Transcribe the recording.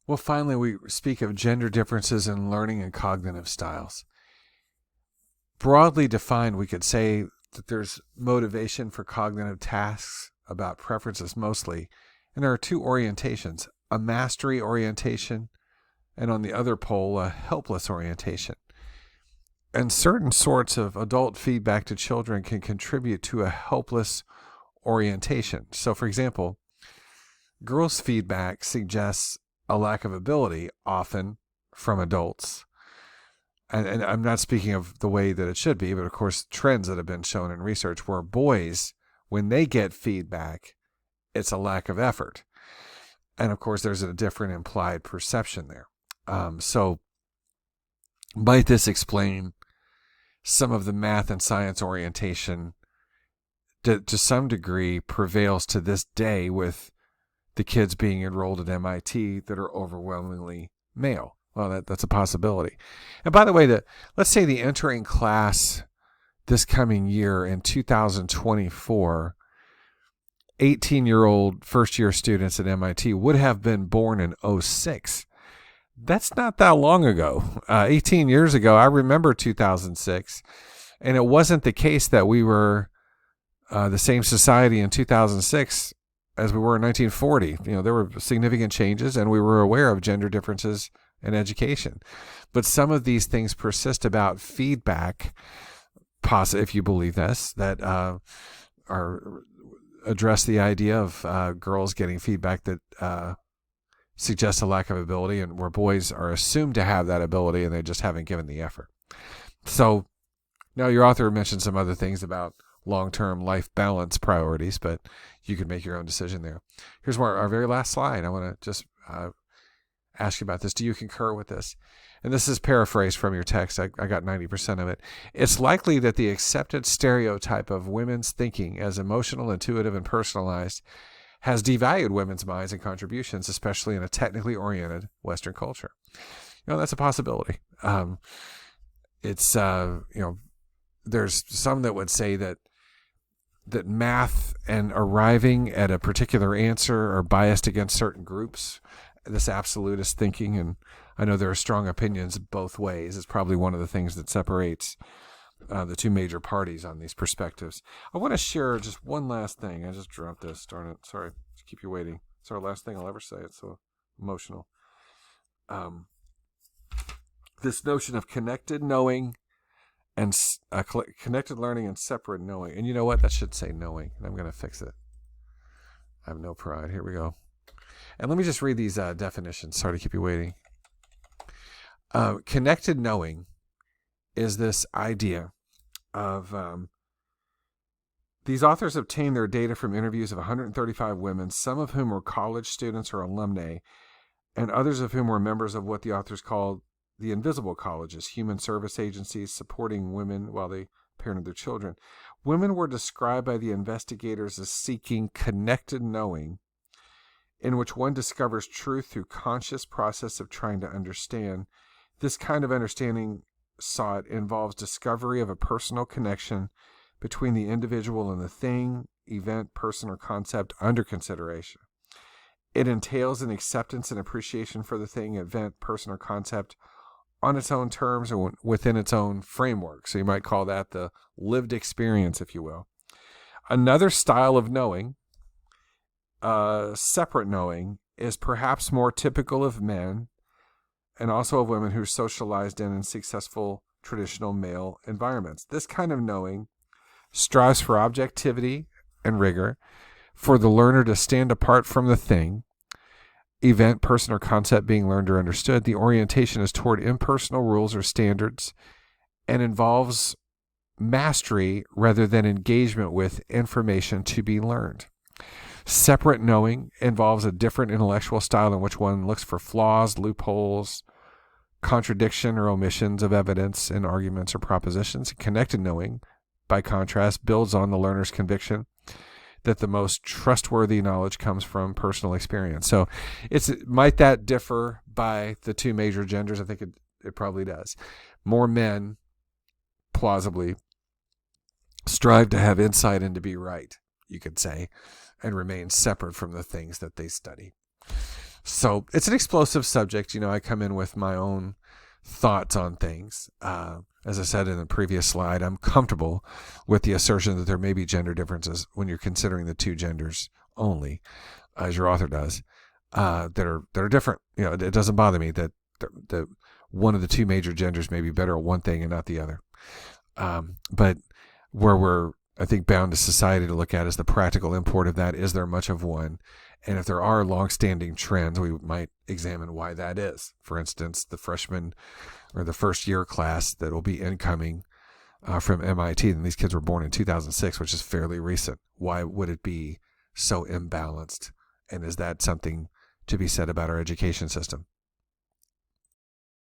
Well, finally, we speak of gender differences in learning and cognitive styles. Broadly defined, we could say that there's motivation for cognitive tasks about preferences mostly, and there are two orientations, a mastery orientation and on the other pole, a helpless orientation. And certain sorts of adult feedback to children can contribute to a helpless orientation. So, for example, girls' feedback suggests a lack of ability, often from adults. And I'm not speaking of the way that it should be, but of course, trends that have been shown in research where boys, when they get feedback, it's a lack of effort. And of course, there's a different implied perception there. So might this explain some of the math and science orientation that to some degree prevails to this day with the kids being enrolled at MIT that are overwhelmingly male? Well, that's a possibility. And by the way, let's say the entering class this coming year in 2024, 18-year-old first-year students at MIT would have been born in 2006. That's not that long ago. 18 years ago, I remember 2006, and it wasn't the case that we were the same society in 2006 as we were in 1940. There were significant changes, and we were aware of gender differences in education. But some of these things persist about feedback, if you believe this, that address the idea of girls getting feedback that suggests a lack of ability, and where boys are assumed to have that ability and they just haven't given the effort. So now your author mentioned some other things about long-term life balance priorities, but you can make your own decision there. Here's our very last slide. I want to just ask you about this. Do you concur with this? And this is paraphrased from your text. I got 90% of it. It's likely that the accepted stereotype of women's thinking as emotional, intuitive, and personalized has devalued women's minds and contributions, especially in a technically oriented Western culture. That's a possibility. It's there's some that would say that math and arriving at a particular answer are biased against certain groups, this absolutist thinking, and I know there are strong opinions both ways. It's probably one of the things that separates the two major parties on these perspectives. I want to share just one last thing. I just dropped this, darn it. Sorry to keep you waiting. It's our last thing I'll ever say. It's so emotional. This notion of connected knowing and connected learning and separate knowing. And you know what? That should say knowing, and I'm going to fix it. I have no pride. Here we go. And let me just read these definitions. Sorry to keep you waiting. Connected knowing is this idea of these authors obtained their data from interviews of 135 women, some of whom were college students or alumni, and others of whom were members of what the authors called the invisible colleges, human service agencies supporting women while they parented their children. Women were described by the investigators as seeking connected knowing, in which one discovers truth through conscious process of trying to understand. This kind of understanding sought involves discovery of a personal connection between the individual and the thing, event, person, or concept under consideration. It entails an acceptance and appreciation for the thing, event, person, or concept on its own terms or within its own framework. So you might call that the lived experience, if you will. Another style of knowing, separate knowing, is perhaps more typical of men and also of women who are socialized in successful traditional male environments. This kind of knowing strives for objectivity and rigor, for the learner to stand apart from the thing, event, person, or concept being learned or understood. The orientation is toward impersonal rules or standards and involves mastery rather than engagement with information to be learned. Separate knowing involves a different intellectual style in which one looks for flaws, loopholes, contradiction, or omissions of evidence in arguments or propositions. Connected knowing, by contrast, builds on the learner's conviction that the most trustworthy knowledge comes from personal experience. So might that differ by the two major genders? I think it probably does. More men plausibly strive to have insight and to be right, you could say, and remain separate from the things that they study. So it's an explosive subject. I come in with my own thoughts on things. As I said in the previous slide, I'm comfortable with the assertion that there may be gender differences when you're considering the two genders only, as your author does, that are different. It doesn't bother me that one of the two major genders may be better at one thing and not the other. But where we're, I think, bound to society to look at is the practical import of that. Is there much of one? And if there are long-standing trends, we might examine why that is. For instance, the freshman or the first year class that will be incoming from MIT, and these kids were born in 2006, which is fairly recent. Why would it be so imbalanced? And is that something to be said about our education system?